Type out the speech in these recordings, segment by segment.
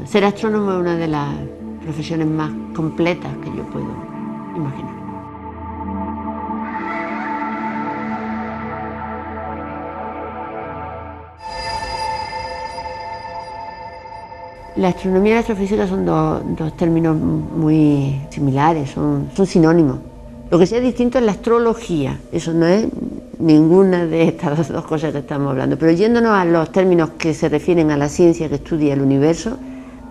Ser astrónomo es una de las profesiones más completas que yo puedo imaginar. La astronomía y la astrofísica son dos términos muy similares, son sinónimos. Lo que sí es distinto es la astrología, eso no es ninguna de estas dos cosas que estamos hablando. Pero yéndonos a los términos que se refieren a la ciencia que estudia el universo,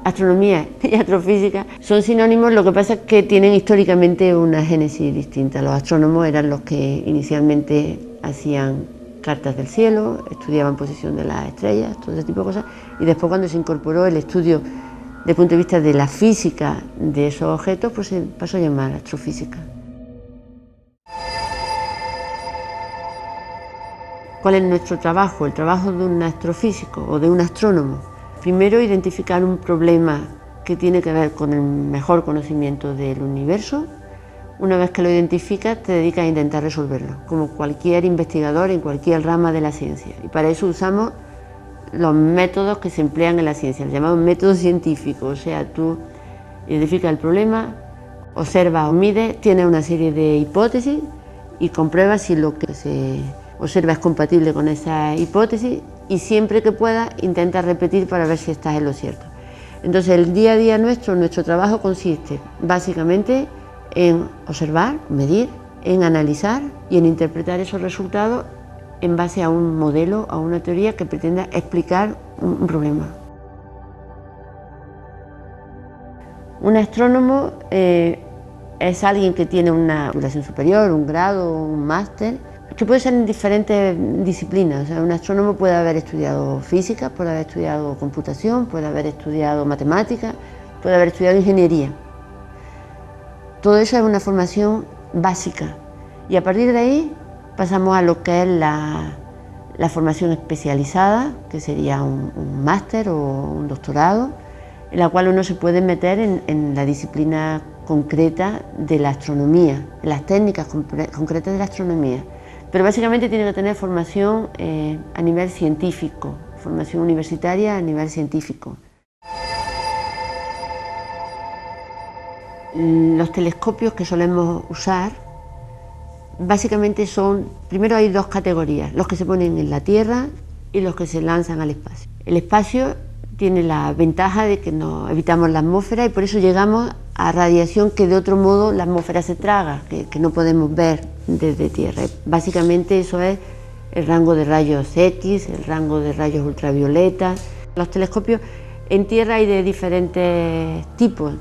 astronomía y astrofísica son sinónimos, lo que pasa es que tienen históricamente una génesis distinta. Los astrónomos eran los que inicialmente hacían cartas del cielo, estudiaban posición de las estrellas, todo ese tipo de cosas, y después cuando se incorporó el estudio desde el punto de vista de la física de esos objetos, pues se pasó a llamar astrofísica. ¿Cuál es nuestro trabajo? El trabajo de un astrofísico o de un astrónomo. Primero, identificar un problema que tiene que ver con el mejor conocimiento del universo. Una vez que lo identificas, te dedicas a intentar resolverlo, como cualquier investigador en cualquier rama de la ciencia. Y para eso usamos los métodos que se emplean en la ciencia, el llamado método científico. O sea, tú identificas el problema, observas o mides, tienes una serie de hipótesis y compruebas si lo que se observa es compatible con esa hipótesis, y siempre que puedas intenta repetir para ver si estás en lo cierto. Entonces el día a día nuestro trabajo consiste básicamente en observar, medir, en analizar y en interpretar esos resultados en base a un modelo, a una teoría que pretenda explicar un problema. Un astrónomo es alguien que tiene una titulación superior, un grado, un máster, que puede ser en diferentes disciplinas. O sea, un astrónomo puede haber estudiado física, puede haber estudiado computación, puede haber estudiado matemáticas, puede haber estudiado ingeniería. Todo eso es una formación básica, y a partir de ahí pasamos a lo que es la formación especializada, que sería un máster o un doctorado, en la cual uno se puede meter en la disciplina concreta de la astronomía, en las técnicas concretas de la astronomía. Pero básicamente tiene que tener formación a nivel científico, formación universitaria a nivel científico. Los telescopios que solemos usar básicamente son, primero hay dos categorías, los que se ponen en la Tierra y los que se lanzan al espacio. El espacio tiene la ventaja de que nos evitamos la atmósfera y por eso llegamos a radiación que de otro modo la atmósfera se traga, que no podemos ver desde Tierra. Básicamente eso es el rango de rayos X, el rango de rayos ultravioleta. Los telescopios en Tierra hay de diferentes tipos.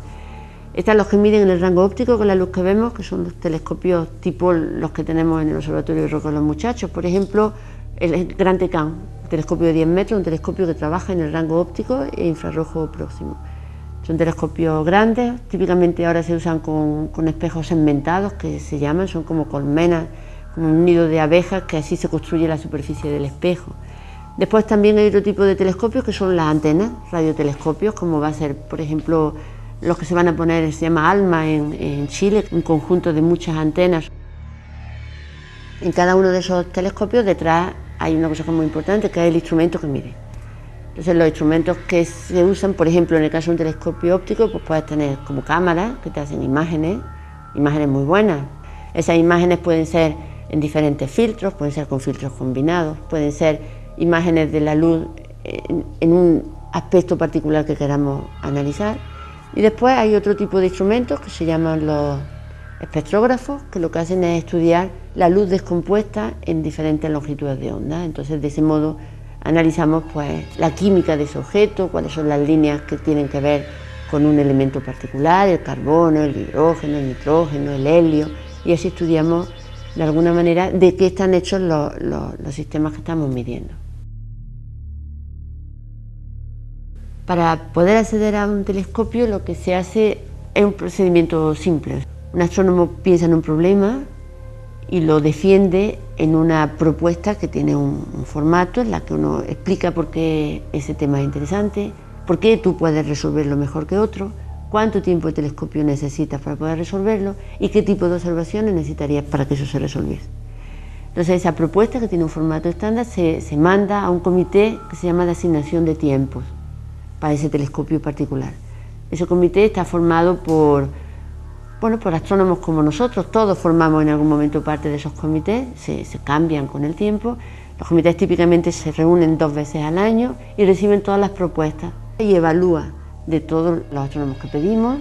Están los que miden en el rango óptico con la luz que vemos, que son los telescopios tipo los que tenemos en el Observatorio de Roca de los Muchachos. Por ejemplo, el Gran Tecan, un telescopio de 10 metros, un telescopio que trabaja en el rango óptico e infrarrojo próximo. Son telescopios grandes, típicamente ahora se usan con espejos segmentados, que se llaman, son como colmenas, como un nido de abejas, que así se construye la superficie del espejo. Después también hay otro tipo de telescopios que son las antenas, radiotelescopios, como va a ser, por ejemplo, los que se van a poner, se llama ALMA en Chile, un conjunto de muchas antenas. En cada uno de esos telescopios detrás hay una cosa muy importante, que es el instrumento que mide. Entonces los instrumentos que se usan, por ejemplo en el caso de un telescopio óptico, pues puedes tener como cámaras que te hacen imágenes muy buenas. Esas imágenes pueden ser en diferentes filtros, pueden ser con filtros combinados, pueden ser imágenes de la luz en un aspecto particular que queramos analizar. Y después hay otro tipo de instrumentos que se llaman los espectrógrafos, que lo que hacen es estudiar la luz descompuesta en diferentes longitudes de onda. Entonces de ese modo analizamos pues la química de ese objeto, cuáles son las líneas que tienen que ver con un elemento particular, el carbono, el hidrógeno, el nitrógeno, el helio, y así estudiamos de alguna manera de qué están hechos los sistemas que estamos midiendo. Para poder acceder a un telescopio lo que se hace es un procedimiento simple. Un astrónomo piensa en un problema y lo defiende en una propuesta que tiene un formato en la que uno explica por qué ese tema es interesante, por qué tú puedes resolverlo mejor que otro, cuánto tiempo de telescopio necesitas para poder resolverlo y qué tipo de observaciones necesitarías para que eso se resolviese. Entonces esa propuesta, que tiene un formato estándar, se manda a un comité que se llama de asignación de tiempos. para ese telescopio particular. Ese comité está formado por astrónomos como nosotros, todos formamos en algún momento parte de esos comités, se cambian con el tiempo. Los comités típicamente se reúnen 2 veces al año y reciben todas las propuestas y evalúan de todos los astrónomos que pedimos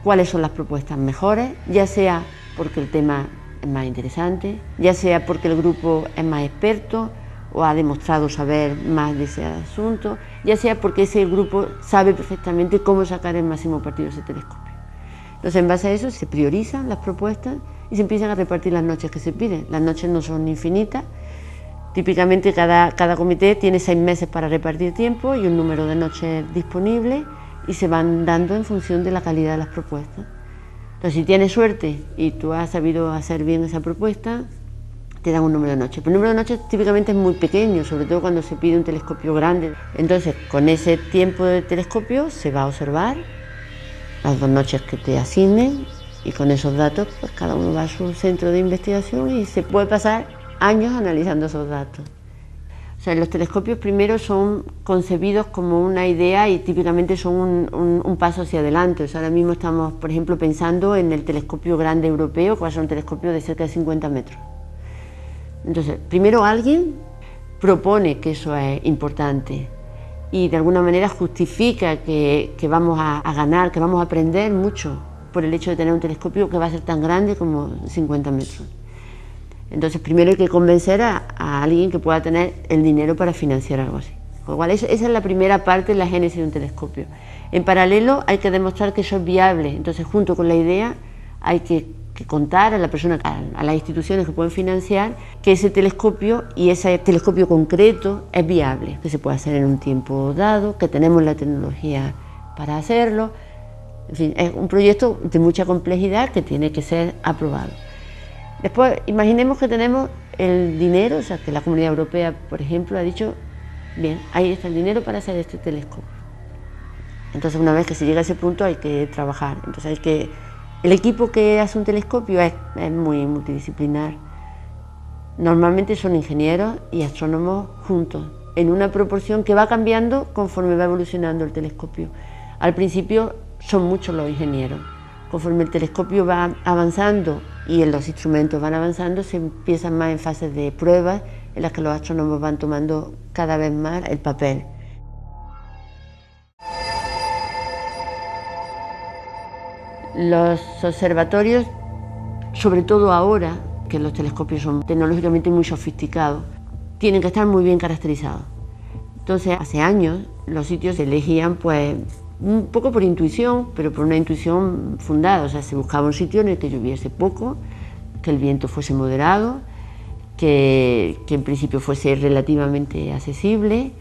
cuáles son las propuestas mejores, ya sea porque el tema es más interesante, ya sea porque el grupo es más experto o ha demostrado saber más de ese asunto, ya sea porque ese grupo sabe perfectamente cómo sacar el máximo partido de ese telescopio. Entonces, en base a eso se priorizan las propuestas y se empiezan a repartir las noches que se piden. Las noches no son infinitas, típicamente cada comité tiene 6 meses para repartir tiempo y un número de noches disponibles y se van dando en función de la calidad de las propuestas. Entonces, si tienes suerte y tú has sabido hacer bien esa propuesta, te dan un número de noches. Pero el número de noches típicamente es muy pequeño, sobre todo cuando se pide un telescopio grande. Entonces, con ese tiempo de telescopio se va a observar las 2 noches que te asignen y con esos datos pues cada uno va a su centro de investigación y se puede pasar años analizando esos datos. O sea, los telescopios primero son concebidos como una idea y típicamente son un paso hacia adelante. O sea, ahora mismo estamos, por ejemplo, pensando en el telescopio grande europeo, que va a ser un telescopio de cerca de 50 metros. Entonces, primero alguien propone que eso es importante y de alguna manera justifica que vamos a ganar, que vamos a aprender mucho por el hecho de tener un telescopio que va a ser tan grande como 50 metros. Entonces, primero hay que convencer a alguien que pueda tener el dinero para financiar algo así. Con lo cual, esa es la primera parte de la génesis de un telescopio. En paralelo, hay que demostrar que eso es viable. Entonces, junto con la idea, hay que contar a la persona, a las instituciones que pueden financiar, que ese telescopio y ese telescopio concreto es viable, que se puede hacer en un tiempo dado, que tenemos la tecnología para hacerlo. En fin, es un proyecto de mucha complejidad que tiene que ser aprobado. Después, imaginemos que tenemos el dinero, o sea, que la Comunidad Europea, por ejemplo, ha dicho, bien, ahí está el dinero para hacer este telescopio. Entonces, una vez que se llega a ese punto, hay que trabajar. Entonces, el equipo que hace un telescopio es muy multidisciplinar. Normalmente son ingenieros y astrónomos juntos, en una proporción que va cambiando conforme va evolucionando el telescopio. Al principio son muchos los ingenieros. Conforme el telescopio va avanzando y los instrumentos van avanzando, se empiezan más en fases de pruebas en las que los astrónomos van tomando cada vez más el papel. Los observatorios, sobre todo ahora que los telescopios son tecnológicamente muy sofisticados, tienen que estar muy bien caracterizados. Entonces, hace años los sitios se elegían pues un poco por intuición, pero por una intuición fundada. O sea, se buscaba un sitio en el que lloviese poco, que el viento fuese moderado, que en principio fuese relativamente accesible.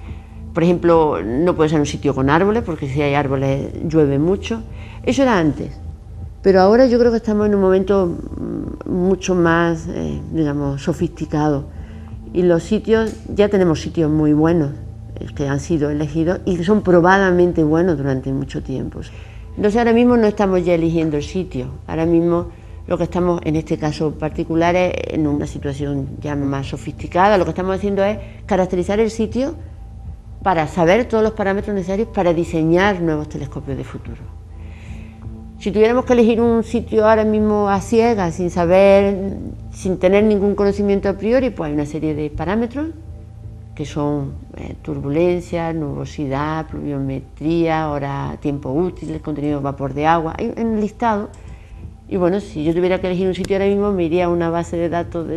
Por ejemplo, no puede ser un sitio con árboles, porque si hay árboles llueve mucho. Eso era antes. Pero ahora yo creo que estamos en un momento mucho más, digamos, sofisticado. Y los sitios, ya tenemos sitios muy buenos que han sido elegidos y que son probadamente buenos durante mucho tiempo. Entonces ahora mismo no estamos ya eligiendo el sitio, ahora mismo lo que estamos, en este caso particular, es en una situación ya más sofisticada. Lo que estamos haciendo es caracterizar el sitio para saber todos los parámetros necesarios para diseñar nuevos telescopios de futuro. Si tuviéramos que elegir un sitio ahora mismo a ciegas, sin saber, sin tener ningún conocimiento a priori, pues hay una serie de parámetros que son turbulencia, nubosidad, pluviometría, hora, tiempo útil, el contenido de vapor de agua, hay un listado. Y bueno, si yo tuviera que elegir un sitio ahora mismo, me iría a una base de datos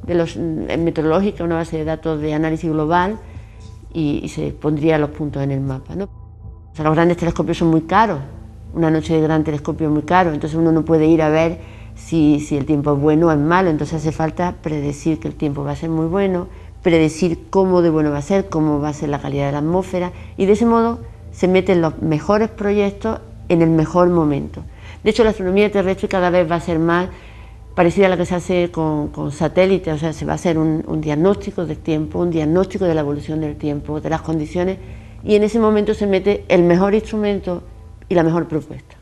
meteorológica, una base de datos de análisis global y se pondría los puntos en el mapa, ¿no? O sea, los grandes telescopios son muy caros. Una noche de gran telescopio es muy caro, entonces uno no puede ir a ver si el tiempo es bueno o es malo, entonces hace falta predecir que el tiempo va a ser muy bueno, predecir cómo de bueno va a ser, cómo va a ser la calidad de la atmósfera, y de ese modo se meten los mejores proyectos en el mejor momento. De hecho, la astronomía terrestre cada vez va a ser más parecida a la que se hace con satélites, o sea, se va a hacer un diagnóstico del tiempo, un diagnóstico de la evolución del tiempo, de las condiciones, y en ese momento se mete el mejor instrumento y la mejor propuesta.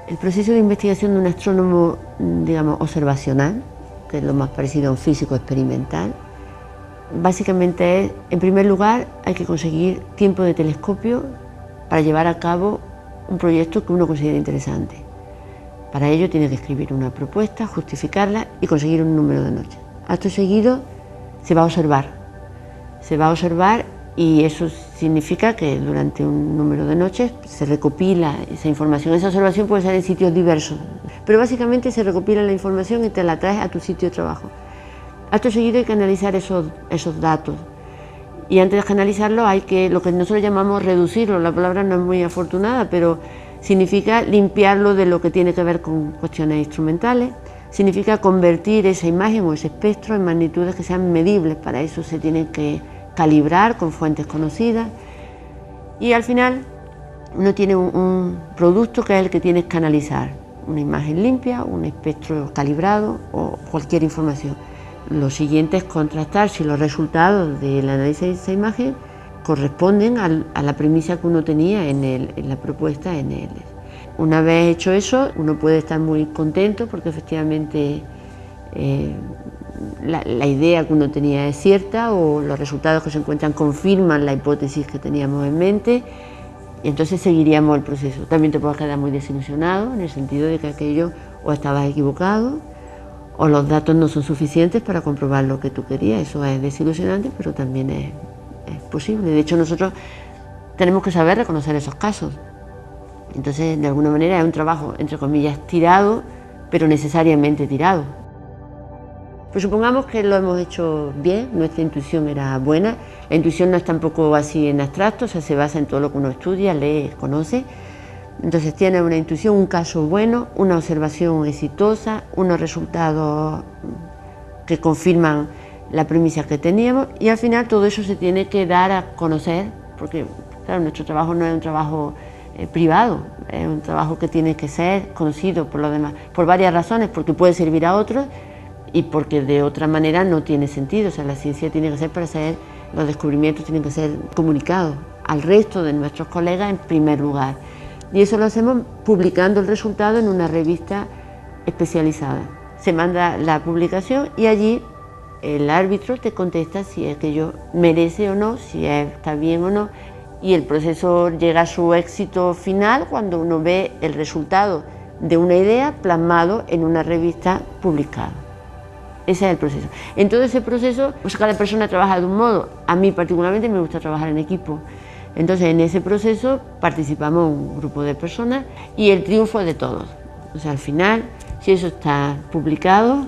El proceso de investigación de un astrónomo, digamos, observacional, que es lo más parecido a un físico experimental, básicamente es, en primer lugar, hay que conseguir tiempo de telescopio para llevar a cabo un proyecto que uno considere interesante. Para ello tiene que escribir una propuesta, justificarla y conseguir un número de noches. Acto seguido se va a observar. Se va a observar y eso significa que durante un número de noches se recopila esa información. Esa observación puede ser en sitios diversos, pero básicamente se recopila la información y te la traes a tu sitio de trabajo. Acto seguido hay que analizar esos datos. Y antes de analizarlo hay que, lo que nosotros llamamos reducirlo, la palabra no es muy afortunada, pero significa limpiarlo de lo que tiene que ver con cuestiones instrumentales, significa convertir esa imagen o ese espectro en magnitudes que sean medibles. Para eso se tienen que calibrar con fuentes conocidas y al final uno tiene un producto que es el que tienes que analizar, una imagen limpia, un espectro calibrado o cualquier información. Lo siguiente es contrastar si los resultados del análisis de esa imagen corresponden a la premisa que uno tenía en la propuesta. Una vez hecho eso, uno puede estar muy contento porque efectivamente la idea que uno tenía es cierta o los resultados que se encuentran confirman la hipótesis que teníamos en mente y entonces seguiríamos el proceso. También te puedes quedar muy desilusionado en el sentido de que aquello o estabas equivocado o los datos no son suficientes para comprobar lo que tú querías. Eso es desilusionante, pero también es posible. De hecho, nosotros tenemos que saber reconocer esos casos. Entonces, de alguna manera es un trabajo, entre comillas, tirado, pero necesariamente tirado. Pues supongamos que lo hemos hecho bien, nuestra intuición era buena. La intuición no es tampoco así en abstracto, o sea, se basa en todo lo que uno estudia, lee, conoce. Entonces tiene una intuición, un caso bueno, una observación exitosa, unos resultados que confirman la premisa que teníamos y al final todo eso se tiene que dar a conocer, porque claro, nuestro trabajo no es un trabajo privado, es un trabajo que tiene que ser conocido por los demás, por varias razones, porque puede servir a otros y porque de otra manera no tiene sentido. O sea, la ciencia tiene que ser para ser, los descubrimientos tienen que ser comunicados al resto de nuestros colegas en primer lugar. Y eso lo hacemos publicando el resultado en una revista especializada. Se manda la publicación y allí el árbitro te contesta si aquello merece o no, si está bien o no. Y el proceso llega a su éxito final cuando uno ve el resultado de una idea plasmado en una revista publicada. Ese es el proceso. En todo ese proceso, pues cada persona trabaja de un modo. A mí particularmente me gusta trabajar en equipo. Entonces en ese proceso participamos un grupo de personas y el triunfo es de todos. O sea, al final, si eso está publicado,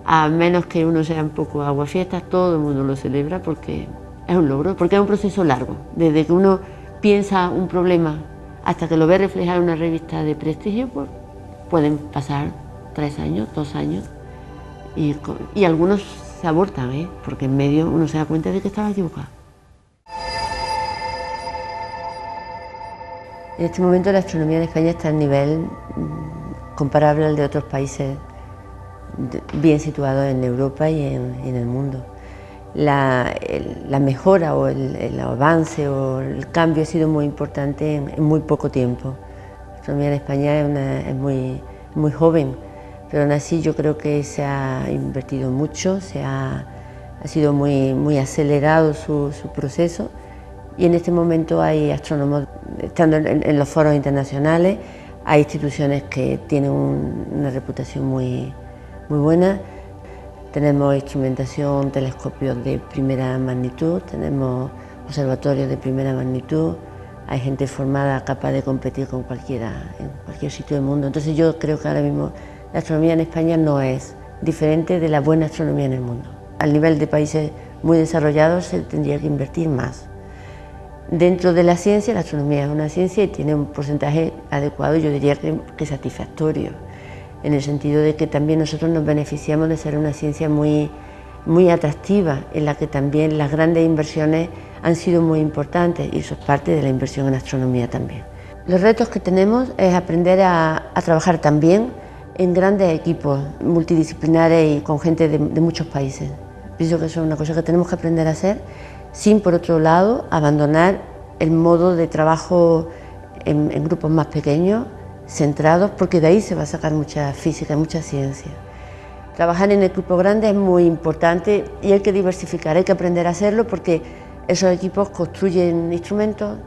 a menos que uno sea un poco aguafiestas, todo el mundo lo celebra porque es un logro, porque es un proceso largo. Desde que uno piensa un problema hasta que lo ve reflejado en una revista de prestigio, pues pueden pasar 3 años, 2 años y algunos se abortan, porque en medio uno se da cuenta de que estaba equivocado. En este momento la astronomía en España está a nivel comparable al de otros países bien situados en Europa y en el mundo. La mejora o el avance o el cambio ha sido muy importante en muy poco tiempo. La astronomía en España es muy joven, pero aún así yo creo que se ha invertido mucho, ha sido muy acelerado su proceso. Y en este momento hay astrónomos, estando en los foros internacionales, hay instituciones que tienen una reputación muy buena. Tenemos instrumentación, telescopios de primera magnitud, tenemos observatorios de primera magnitud, hay gente formada capaz de competir con cualquiera en cualquier sitio del mundo. Entonces yo creo que ahora mismo la astronomía en España no es diferente de la buena astronomía en el mundo. Al nivel de países muy desarrollados se tendría que invertir más. Dentro de la ciencia, la astronomía es una ciencia y tiene un porcentaje adecuado, yo diría que satisfactorio, en el sentido de que también nosotros nos beneficiamos de ser una ciencia muy atractiva, en la que también las grandes inversiones han sido muy importantes y eso es parte de la inversión en astronomía también. Los retos que tenemos es aprender a trabajar también en grandes equipos multidisciplinares y con gente de muchos países. Pienso que eso es una cosa que tenemos que aprender a hacer sin, por otro lado, abandonar el modo de trabajo en grupos más pequeños, centrados, porque de ahí se va a sacar mucha física, mucha ciencia. Trabajar en equipos grandes es muy importante y hay que diversificar, hay que aprender a hacerlo porque esos equipos construyen instrumentos,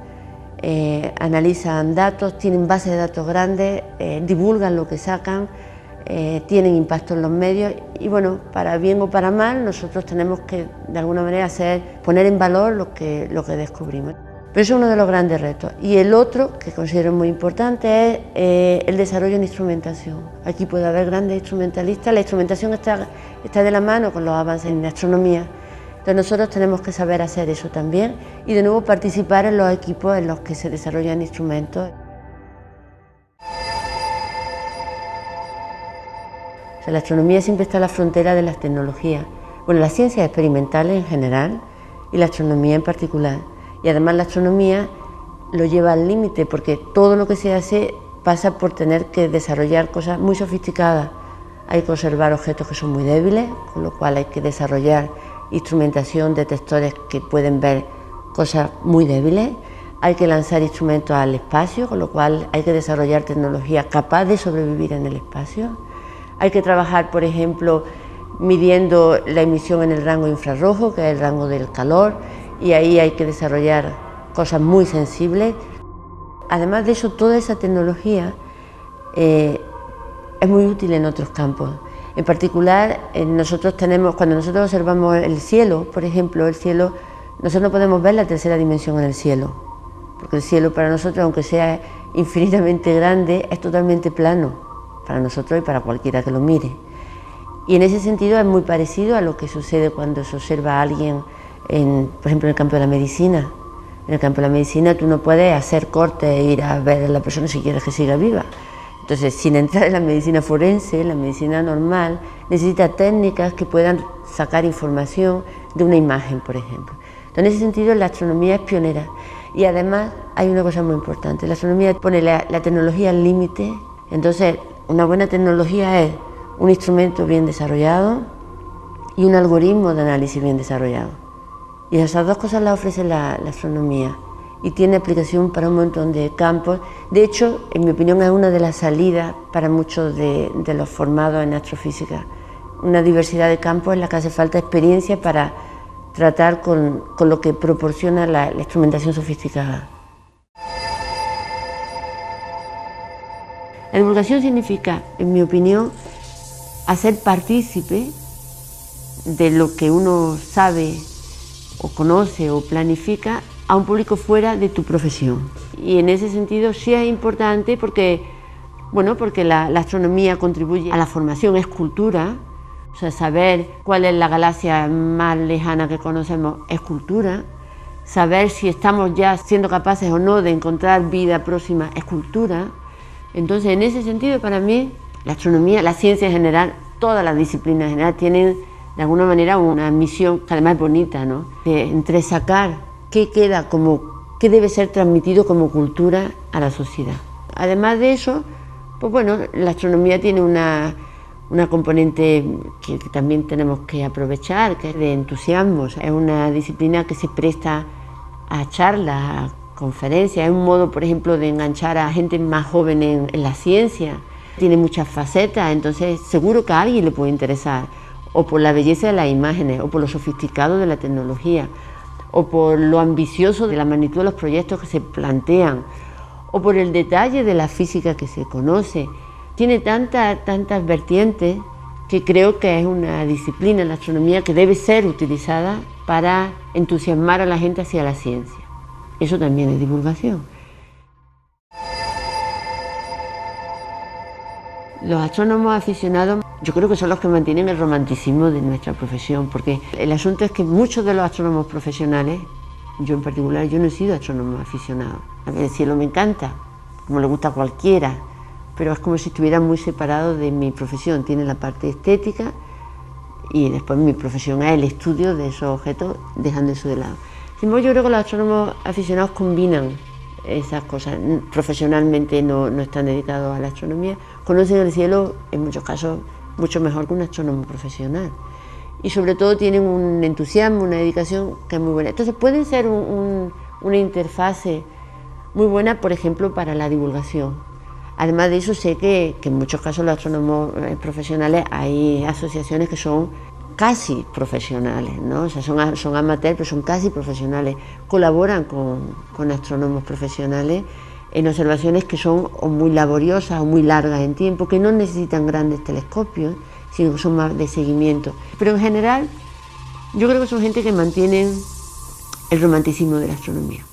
analizan datos, tienen bases de datos grandes, divulgan lo que sacan, tienen impacto en los medios y bueno, para bien o para mal, nosotros tenemos que de alguna manera poner en valor lo que descubrimos. Pero eso es uno de los grandes retos. Y el otro, que considero muy importante, es el desarrollo en instrumentación. Aquí puede haber grandes instrumentalistas, la instrumentación está de la mano con los avances en astronomía. Entonces nosotros tenemos que saber hacer eso también y de nuevo participar en los equipos en los que se desarrollan instrumentos. O sea, la astronomía siempre está a la frontera de las tecnologías. Bueno, las ciencias experimentales en general y la astronomía en particular. Y además la astronomía lo lleva al límite porque todo lo que se hace pasa por tener que desarrollar cosas muy sofisticadas. Hay que observar objetos que son muy débiles, con lo cual hay que desarrollar instrumentación, detectores que pueden ver cosas muy débiles. Hay que lanzar instrumentos al espacio, con lo cual hay que desarrollar tecnología capaz de sobrevivir en el espacio. Hay que trabajar, por ejemplo, midiendo la emisión en el rango infrarrojo, que es el rango del calor, y ahí hay que desarrollar cosas muy sensibles. Además de eso, toda esa tecnología es muy útil en otros campos. En particular, cuando nosotros observamos el cielo, por ejemplo, nosotros no podemos ver la tercera dimensión en el cielo, porque el cielo para nosotros, aunque sea infinitamente grande, es totalmente plano para nosotros y para cualquiera que lo mire. Y en ese sentido es muy parecido a lo que sucede cuando se observa a alguien, por ejemplo, en el campo de la medicina. En el campo de la medicina tú no puedes hacer cortes e ir a ver a la persona si quieres que siga viva. Entonces, sin entrar en la medicina forense, la medicina normal, necesita técnicas que puedan sacar información de una imagen, por ejemplo. Entonces, en ese sentido, la astronomía es pionera. Y además hay una cosa muy importante, la astronomía pone la tecnología al límite. Entonces, una buena tecnología es un instrumento bien desarrollado y un algoritmo de análisis bien desarrollado. Y esas dos cosas las ofrece la astronomía y tiene aplicación para un montón de campos. De hecho, en mi opinión, es una de las salidas para muchos de los formados en astrofísica. Una diversidad de campos en la que hace falta experiencia para tratar con lo que proporciona la instrumentación sofisticada. La divulgación significa, en mi opinión, hacer partícipe de lo que uno sabe o conoce o planifica a un público fuera de tu profesión. Y en ese sentido sí es importante porque la astronomía contribuye a la formación, es cultura, o sea, saber cuál es la galaxia más lejana que conocemos es cultura, saber si estamos ya siendo capaces o no de encontrar vida próxima es cultura. Entonces, en ese sentido, para mí, la astronomía, la ciencia en general, todas las disciplinas en general tienen de alguna manera una misión que además es bonita, ¿no? De entresacar qué debe ser transmitido como cultura a la sociedad. Además de eso, pues bueno, la astronomía tiene una componente que también tenemos que aprovechar, que es de entusiasmo. Es una disciplina que se presta a charlas, a conferencias, es un modo, por ejemplo, de enganchar a gente más joven en la ciencia. Tiene muchas facetas, entonces seguro que a alguien le puede interesar, o por la belleza de las imágenes, o por lo sofisticado de la tecnología, o por lo ambicioso de la magnitud de los proyectos que se plantean, o por el detalle de la física que se conoce. Tiene tantas vertientes que creo que es una disciplina, la astronomía, que debe ser utilizada para entusiasmar a la gente hacia la ciencia. Eso también es divulgación. Los astrónomos aficionados, yo creo que son los que mantienen el romanticismo de nuestra profesión, porque el asunto es que muchos de los astrónomos profesionales, yo en particular, yo no he sido astrónomo aficionado. A mí el cielo me encanta, como le gusta a cualquiera, pero es como si estuviera muy separado de mi profesión. Tiene la parte estética y después mi profesión es el estudio de esos objetos, dejando eso de lado. Sin embargo, yo creo que los astrónomos aficionados combinan esas cosas. Profesionalmente no están dedicados a la astronomía, conocen el cielo en muchos casos mucho mejor que un astrónomo profesional y sobre todo tienen un entusiasmo, una dedicación que es muy buena. Entonces pueden ser una interfase muy buena, por ejemplo, para la divulgación. Además de eso, sé que en muchos casos los astrónomos profesionales hay asociaciones que son casi profesionales, ¿no? O sea, son amateurs, pero son casi profesionales. Colaboran con astrónomos profesionales en observaciones que son o muy laboriosas o muy largas en tiempo, que no necesitan grandes telescopios, sino que son más de seguimiento. Pero en general, yo creo que son gente que mantienen el romanticismo de la astronomía.